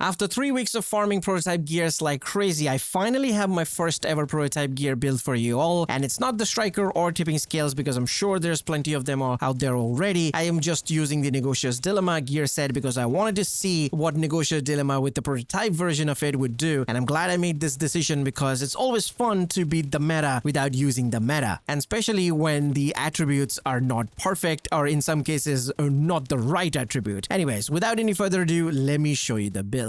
After 3 weeks of farming prototype gears like crazy, I finally have my first ever prototype gear built for you all, and it's not the striker or tipping scales because I'm sure there's plenty of them out there already. I am just using the Negotiator's Dilemma gear set because I wanted to see what Negotiator's Dilemma with the prototype version of it would do, and I'm glad I made this decision because it's always fun to beat the meta without using the meta, and especially when the attributes are not perfect or in some cases are not the right attribute. Anyways, without any further ado, let me show you the build.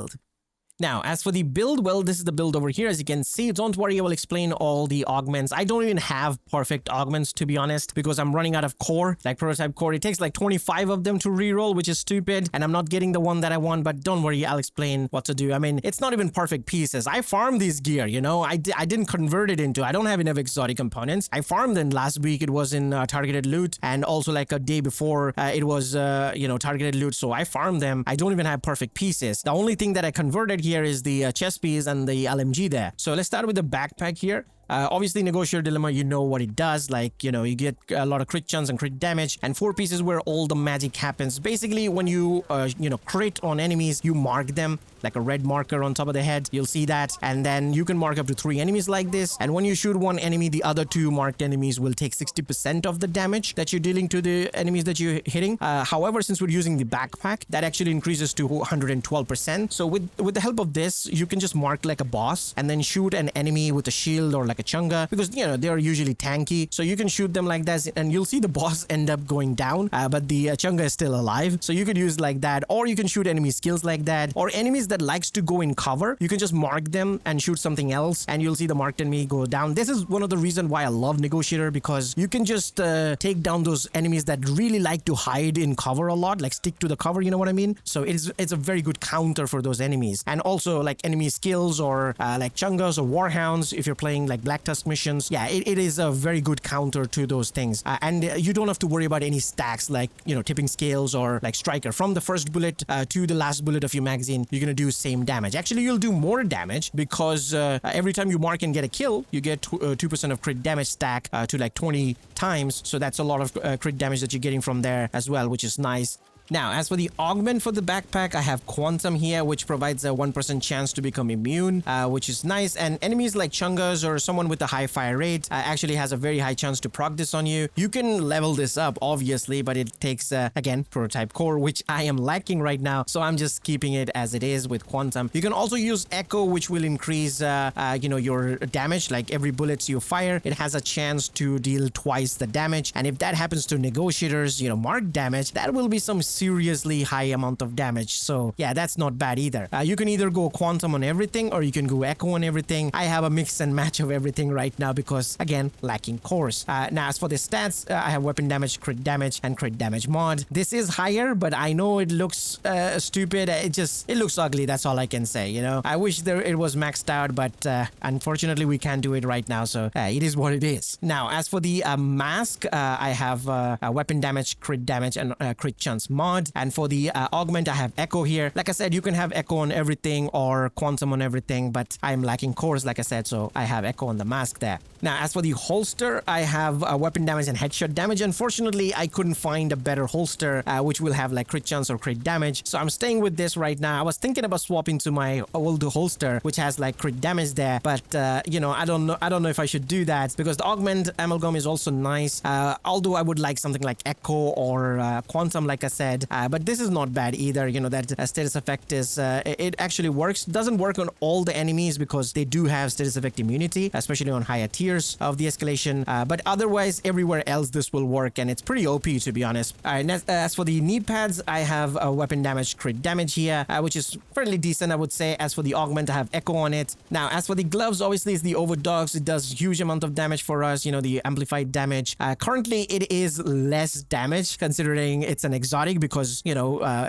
Now, as for the build, well, this is the build over here. As you can see, don't worry, I will explain all the augments. I don't even have perfect augments, to be honest, because I'm running out of core, like prototype core. It takes like 25 of them to reroll, which is stupid, and I'm not getting the one that I want, but don't worry, I'll explain what to do. I mean, it's not even perfect pieces. I farmed this gear, you know, I didn't convert it into, I don't have enough exotic components. I farmed them last week, it was in targeted loot, and also like a day before, it was, targeted loot, so I farmed them. I don't even have perfect pieces. The only thing that I converted here is the chest piece and the LMG there. So let's start with the backpack here. Obviously, Negotiator Dilemma, you know what it does. Like, you know, you get a lot of crit chance and crit damage, and 4 pieces where all the magic happens. Basically, when you, crit on enemies, you mark them like a red marker on top of the head. You'll see that. And then you can mark up to 3 enemies like this. And when you shoot one enemy, the other 2 marked enemies will take 60% of the damage that you're dealing to the enemies that you're hitting. However, since we're using the backpack, that actually increases to 112%. So with the help of this, you can just mark like a boss and then shoot an enemy with a shield or like a chunga, because you know they're usually tanky, so you can shoot them like that and you'll see the boss end up going down, but the chunga is still alive, so you could use like that, or you can shoot enemy skills like that, or enemies that likes to go in cover, you can just mark them and shoot something else and you'll see the marked enemy go down. This is one of the reasons why I love Negotiator, because you can just take down those enemies that really like to hide in cover a lot, like stick to the cover, you know what I mean? So it's a very good counter for those enemies. And also like enemy skills or like chungas or warhounds, if you're playing like Black Tusk missions, yeah, it is a very good counter to those things. And you don't have to worry about any stacks like, you know, tipping scales or like striker. From the first bullet to the last bullet of your magazine, you're gonna do same damage. Actually, you'll do more damage because every time you mark and get a kill, you get 2% of crit damage stack to like 20 times. So that's a lot of crit damage that you're getting from there as well, which is nice. Now, as for the augment for the backpack, I have Quantum here, which provides a 1% chance to become immune, which is nice. And enemies like Chungas or someone with a high fire rate actually has a very high chance to proc this on you. You can level this up, obviously, but it takes, again, prototype core, which I am lacking right now. So I'm just keeping it as it is with Quantum. You can also use Echo, which will increase, your damage. Like every bullet you fire, it has a chance to deal twice the damage. And if that happens to Negotiators, marked damage, that will be some seriously high amount of damage. So yeah, that's not bad either. You can either go Quantum on everything or you can go Echo on everything. I have a mix and match of everything right now because, again, lacking cores. Now, as for the stats, I have weapon damage, crit damage, and crit damage mod. This is higher, but I know it looks stupid. It looks ugly. That's all I can say, you know. I wish it was maxed out, but unfortunately, we can't do it right now. So it is what it is. Now, as for the mask, I have weapon damage, crit damage, and crit chance mod. And for the augment, I have Echo here. Like I said, you can have Echo on everything or Quantum on everything, but I'm lacking cores, like I said, so I have Echo on the mask there. Now, as for the holster, I have weapon damage and headshot damage. Unfortunately, I couldn't find a better holster, which will have like crit chance or crit damage. So I'm staying with this right now. I was thinking about swapping to my old holster, which has like crit damage there, but I don't know if I should do that because the augment amalgam is also nice. Although I would like something like Echo or Quantum, like I said. But this is not bad either. You know, that status effect is, it actually works. Doesn't work on all the enemies because they do have status effect immunity, especially on higher tiers of the escalation. But otherwise, everywhere else this will work, and it's pretty OP, to be honest. As for the knee pads, I have a weapon damage, crit damage here, which is fairly decent, I would say. As for the augment, I have Echo on it. Now, as for the gloves, obviously, it's the Overdogs. It does huge amount of damage for us, you know, the amplified damage. Currently, it is less damage considering it's an exotic because,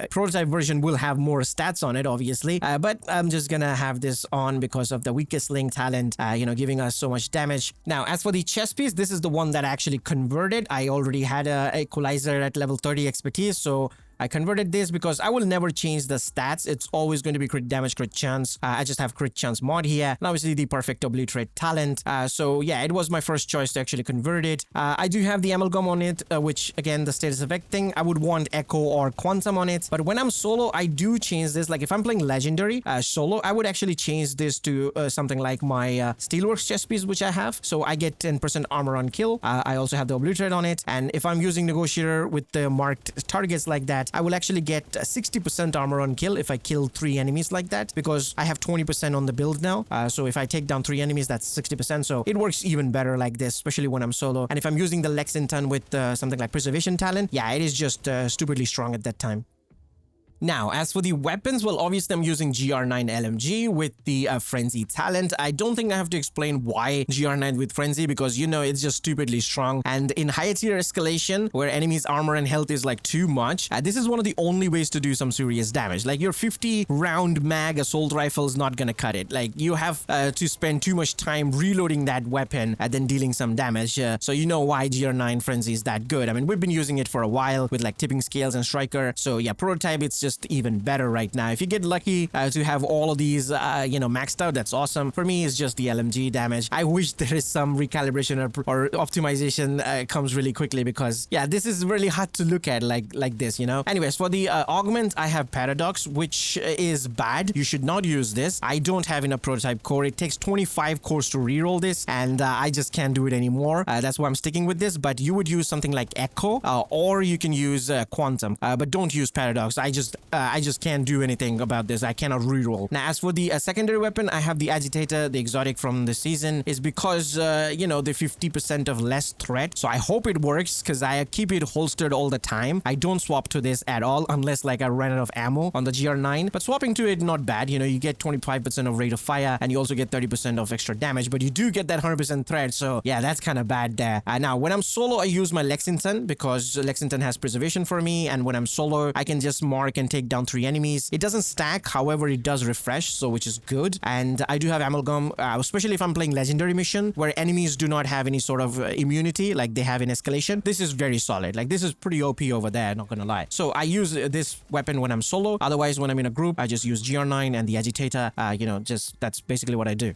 prototype version will have more stats on it, obviously. But I'm just gonna have this on because of the weakest link talent, giving us so much damage. Now, as for the chest piece, this is the one that actually converted. I already had a equalizer at level 30 expertise, so I converted this because I will never change the stats. It's always going to be crit damage, crit chance. I just have crit chance mod here, and obviously the perfect obliterate talent. So yeah, it was my first choice to actually convert it. I do have the amalgam on it, which again, the status effect thing, I would want echo or quantum on it. But when I'm solo, I do change this. Like if I'm playing legendary solo, I would actually change this to something like my steelworks chest piece, which I have. So I get 10% armor on kill. I also have the obliterate on it. And if I'm using negotiator with the marked targets like that, I will actually get 60% armor on kill if I kill 3 enemies like that, because I have 20% on the build now. So if I take down 3 enemies, that's 60%. So it works even better like this, especially when I'm solo. And if I'm using the Lexington with something like preservation talent, yeah, it is just stupidly strong at that time. Now, as for the weapons, well, obviously I'm using GR9 LMG with the Frenzy talent. I don't think I have to explain why GR9 with Frenzy, because, you know, it's just stupidly strong. And in higher tier escalation, where enemies' armor and health is like too much, this is one of the only ways to do some serious damage. Like your 50-round mag assault rifle is not gonna cut it. Like you have to spend too much time reloading that weapon and then dealing some damage. So you know why GR9 Frenzy is that good. I mean, we've been using it for a while with like tipping scales and striker. So yeah, prototype, it's just even better right now. If you get lucky to have all of these, you know, maxed out, that's awesome. For me, it's just the LMG damage. I wish there is some recalibration or optimization comes really quickly, because yeah, this is really hard to look at like this, you know. Anyways, for the augment, I have Paradox, which is bad. You should not use this. I don't have enough prototype core. It takes 25 cores to reroll this, and I just can't do it anymore. That's why I'm sticking with this. But you would use something like Echo, or you can use Quantum, but don't use Paradox. I just can't do anything about this. I cannot reroll. Now, as for the secondary weapon, I have the Agitator, the exotic from the season, is because, you know, the 50% of less threat. So I hope it works, because I keep it holstered all the time. I don't swap to this at all, unless like I ran out of ammo on the GR9. But swapping to it, not bad. You know, you get 25% of rate of fire, and you also get 30% of extra damage, but you do get that 100% threat. So yeah, that's kind of bad there. Now, when I'm solo, I use my Lexington, because Lexington has preservation for me, and when I'm solo, I can just mark and take down 3 enemies. It doesn't stack, however, it does refresh, so which is good. And I do have amalgam, especially if I'm playing legendary mission, where enemies do not have any sort of immunity like they have in escalation. This is very solid. Like, this is pretty OP over there, not gonna lie. So I use this weapon when I'm solo. Otherwise, when I'm in a group, I just use GR9 and the Agitator. You know, just that's basically what I do.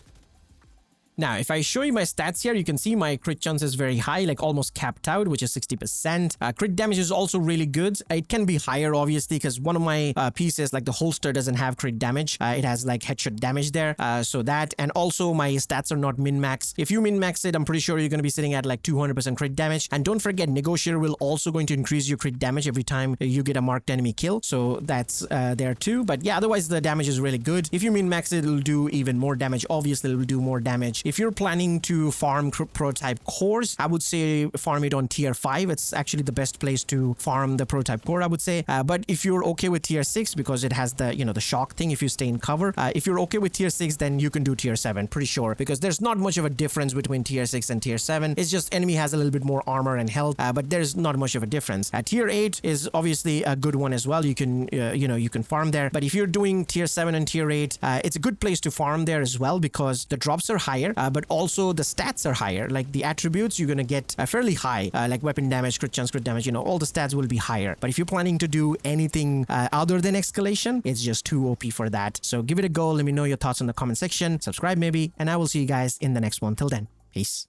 Now, if I show you my stats here, you can see my crit chance is very high, like almost capped out, which is 60%. Crit damage is also really good. It can be higher, obviously, because one of my pieces, like the holster, doesn't have crit damage. It has like headshot damage there. So that, and also my stats are not min-max. If you min-max it, I'm pretty sure you're going to be sitting at like 200% crit damage. And don't forget, Negotiator will also going to increase your crit damage every time you get a marked enemy kill. So that's there too. But yeah, otherwise the damage is really good. If you min-max it, it'll do even more damage. Obviously, it will do more damage. If you're planning to farm prototype cores, I would say farm it on tier 5. It's actually the best place to farm the prototype core, I would say. But if you're okay with tier 6, because it has the, you know, the shock thing if you stay in cover, if you're okay with tier 6, then you can do tier 7, pretty sure, because there's not much of a difference between tier 6 and tier 7. It's just enemy has a little bit more armor and health, but there's not much of a difference. Tier 8 is obviously a good one as well. You can, you know, you can farm there. But if you're doing tier 7 and tier 8, it's a good place to farm there as well, because the drops are higher, but also the stats are higher. Like the attributes, you're gonna get fairly high, like weapon damage, crit chance, crit damage, you know, all the stats will be higher. But if you're planning to do anything other than escalation, it's just too OP for that. So give it a go. Let me know your thoughts in the comment section. Subscribe maybe, and I will see you guys in the next one. Till then, peace.